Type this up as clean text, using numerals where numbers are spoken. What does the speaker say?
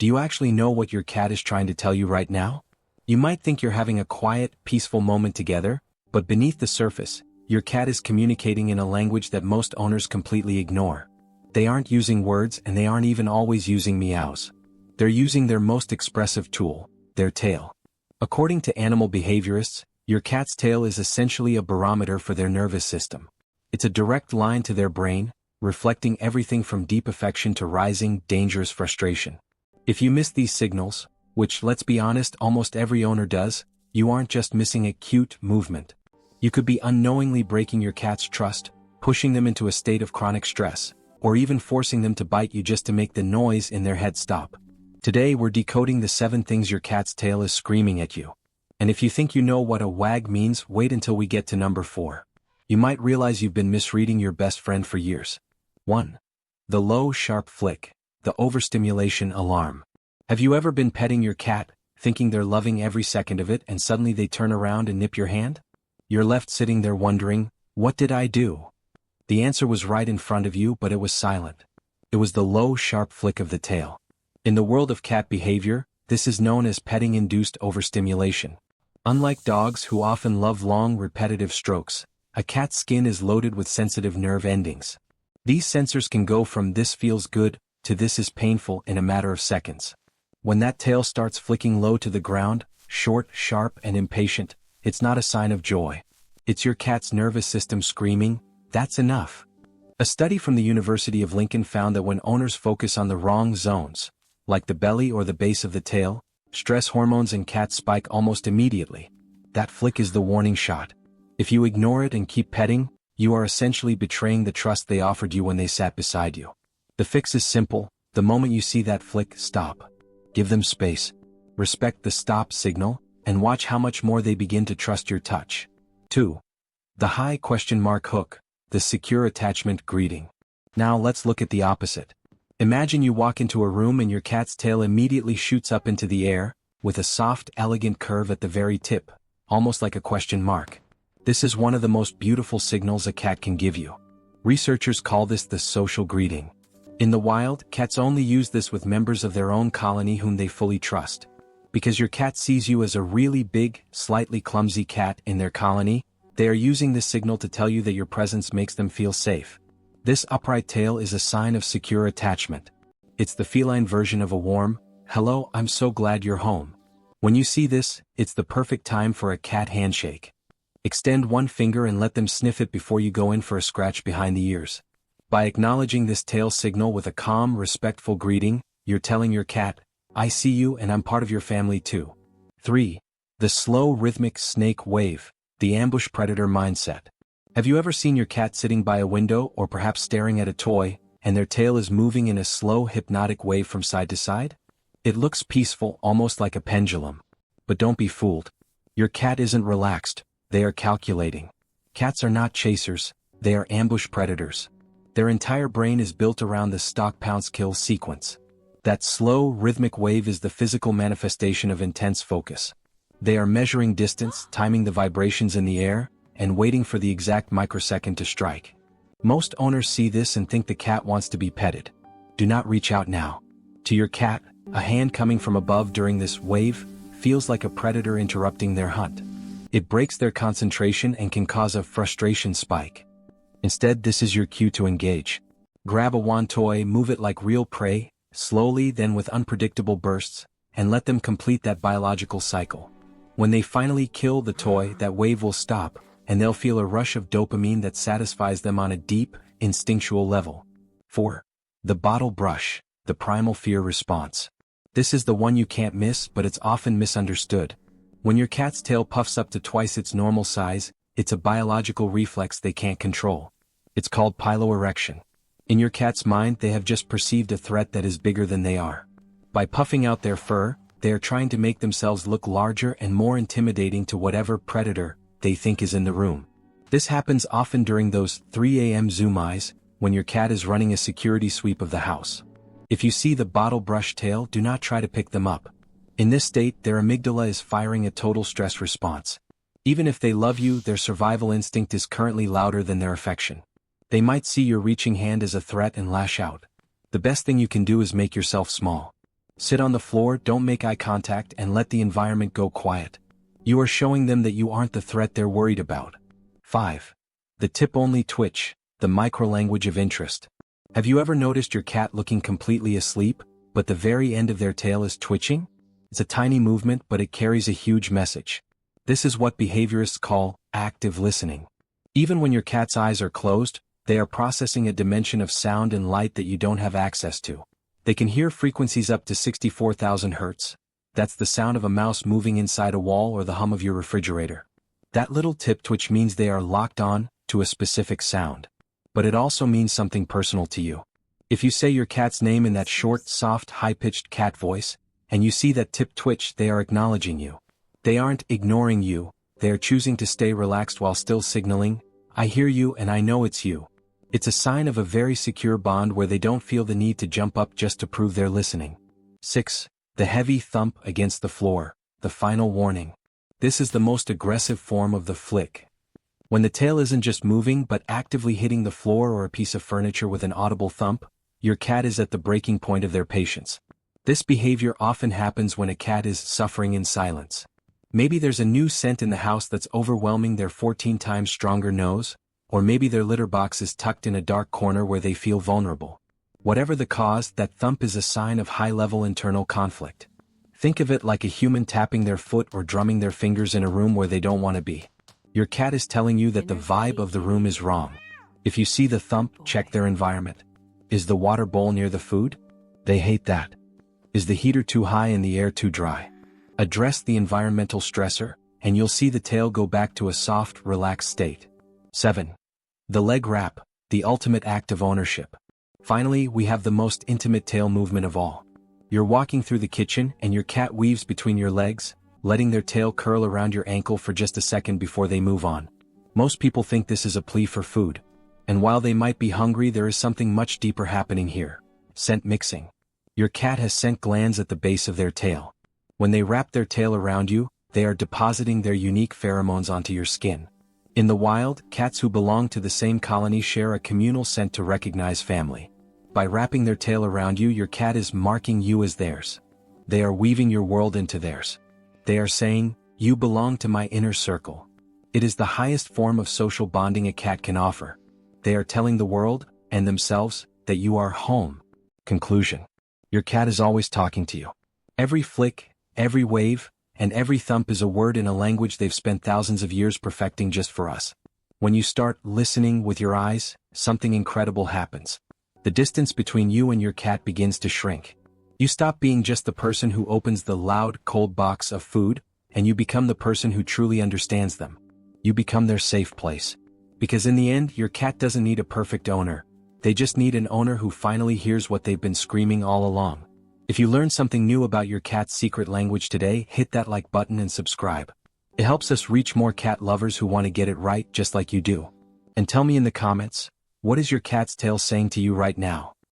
Do you actually know what your cat is trying to tell you right now? You might think you're having a quiet, peaceful moment together, but beneath the surface, your cat is communicating in a language that most owners completely ignore. They aren't using words and they aren't even always using meows. They're using their most expressive tool, their tail. According to animal behaviorists, your cat's tail is essentially a barometer for their nervous system. It's a direct line to their brain, reflecting everything from deep affection to rising, dangerous frustration. If you miss these signals, which let's be honest almost every owner does, you aren't just missing a cute movement. You could be unknowingly breaking your cat's trust, pushing them into a state of chronic stress, or even forcing them to bite you just to make the noise in their head stop. Today we're decoding the 7 things your cat's tail is screaming at you. And if you think you know what a wag means, wait until we get to number 4. You might realize you've been misreading your best friend for years. 1. The low, sharp flick, the overstimulation alarm. Have you ever been petting your cat, thinking they're loving every second of it, and suddenly they turn around and nip your hand? You're left sitting there wondering, what did I do? The answer was right in front of you, but it was silent. It was the low, sharp flick of the tail. In the world of cat behavior, this is known as petting-induced overstimulation. Unlike dogs who often love long, repetitive strokes, a cat's skin is loaded with sensitive nerve endings. These sensors can go from "this feels good" to "this is painful" in a matter of seconds. When that tail starts flicking low to the ground, short, sharp, and impatient, it's not a sign of joy. It's your cat's nervous system screaming, "That's enough." A study from the University of Lincoln found that when owners focus on the wrong zones, like the belly or the base of the tail, stress hormones in cats spike almost immediately. That flick is the warning shot. If you ignore it and keep petting, you are essentially betraying the trust they offered you when they sat beside you. The fix is simple: the moment you see that flick, stop. Give them space. Respect the stop signal, and watch how much more they begin to trust your touch. 2. The high question mark hook, the secure attachment greeting. Now let's look at the opposite. Imagine you walk into a room and your cat's tail immediately shoots up into the air, with a soft, elegant curve at the very tip, almost like a question mark. This is one of the most beautiful signals a cat can give you. Researchers call this the social greeting. In the wild, cats only use this with members of their own colony whom they fully trust. Because your cat sees you as a really big, slightly clumsy cat in their colony, they are using this signal to tell you that your presence makes them feel safe. This upright tail is a sign of secure attachment. It's the feline version of a warm, "Hello, I'm so glad you're home." When you see this, it's the perfect time for a cat handshake. Extend one finger and let them sniff it before you go in for a scratch behind the ears. By acknowledging this tail signal with a calm, respectful greeting, you're telling your cat, "I see you and I'm part of your family too." 3. The slow, rhythmic snake wave, the ambush predator mindset. Have you ever seen your cat sitting by a window or perhaps staring at a toy, and their tail is moving in a slow, hypnotic wave from side to side? It looks peaceful, almost like a pendulum. But don't be fooled. Your cat isn't relaxed, they are calculating. Cats are not chasers, they are ambush predators. Their entire brain is built around the stalk, pounce, kill sequence. That slow, rhythmic wave is the physical manifestation of intense focus. They are measuring distance, timing the vibrations in the air, and waiting for the exact microsecond to strike. Most owners see this and think the cat wants to be petted. Do not reach out now. To your cat, a hand coming from above during this wave feels like a predator interrupting their hunt. It breaks their concentration and can cause a frustration spike. Instead, this is your cue to engage. Grab a wand toy, move it like real prey, slowly then with unpredictable bursts, and let them complete that biological cycle. When they finally kill the toy, that wave will stop, and they'll feel a rush of dopamine that satisfies them on a deep, instinctual level. 4. The bottle brush, the primal fear response. This is the one you can't miss, but it's often misunderstood. When your cat's tail puffs up to twice its normal size, it's a biological reflex they can't control. It's called piloerection. In your cat's mind, they have just perceived a threat that is bigger than they are. By puffing out their fur, they are trying to make themselves look larger and more intimidating to whatever predator they think is in the room. This happens often during those 3 a.m. zoom eyes, when your cat is running a security sweep of the house. If you see the bottle brush tail, do not try to pick them up. In this state, their amygdala is firing a total stress response. Even if they love you, their survival instinct is currently louder than their affection. They might see your reaching hand as a threat and lash out. The best thing you can do is make yourself small. Sit on the floor, don't make eye contact, and let the environment go quiet. You are showing them that you aren't the threat they're worried about. 5. The tip-only twitch, the microlanguage of interest. Have you ever noticed your cat looking completely asleep, but the very end of their tail is twitching? It's a tiny movement, but it carries a huge message. This is what behaviorists call active listening. Even when your cat's eyes are closed, they are processing a dimension of sound and light that you don't have access to. They can hear frequencies up to 64,000 Hz. That's the sound of a mouse moving inside a wall or the hum of your refrigerator. That little tip twitch means they are locked on to a specific sound. But it also means something personal to you. If you say your cat's name in that short, soft, high-pitched cat voice, and you see that tip twitch, they are acknowledging you. They aren't ignoring you, they are choosing to stay relaxed while still signaling, "I hear you and I know it's you." It's a sign of a very secure bond where they don't feel the need to jump up just to prove they're listening. 6. The heavy thump against the floor, the final warning. This is the most aggressive form of the flick. When the tail isn't just moving but actively hitting the floor or a piece of furniture with an audible thump, your cat is at the breaking point of their patience. This behavior often happens when a cat is suffering in silence. Maybe there's a new scent in the house that's overwhelming their 14 times stronger nose, or maybe their litter box is tucked in a dark corner where they feel vulnerable. Whatever the cause, that thump is a sign of high-level internal conflict. Think of it like a human tapping their foot or drumming their fingers in a room where they don't want to be. Your cat is telling you that the vibe of the room is wrong. If you see the thump, check their environment. Is the water bowl near the food? They hate that. Is the heater too high and the air too dry? Address the environmental stressor, and you'll see the tail go back to a soft, relaxed state. 7. The leg wrap, the ultimate act of ownership. Finally, we have the most intimate tail movement of all. You're walking through the kitchen and your cat weaves between your legs, letting their tail curl around your ankle for just a second before they move on. Most people think this is a plea for food. And while they might be hungry, there is something much deeper happening here. Scent mixing. Your cat has scent glands at the base of their tail. When they wrap their tail around you, they are depositing their unique pheromones onto your skin. In the wild, cats who belong to the same colony share a communal scent to recognize family. By wrapping their tail around you, your cat is marking you as theirs. They are weaving your world into theirs. They are saying, "You belong to my inner circle." It is the highest form of social bonding a cat can offer. They are telling the world, and themselves, that you are home. Conclusion. Your cat is always talking to you. Every flick, every wave, and every thump is a word in a language they've spent thousands of years perfecting just for us. When you start listening with your eyes, something incredible happens. The distance between you and your cat begins to shrink. You stop being just the person who opens the loud, cold box of food, and you become the person who truly understands them. You become their safe place. Because in the end, your cat doesn't need a perfect owner. They just need an owner who finally hears what they've been screaming all along. If you learned something new about your cat's secret language today, hit that like button and subscribe. It helps us reach more cat lovers who want to get it right just like you do. And tell me in the comments, what is your cat's tail saying to you right now?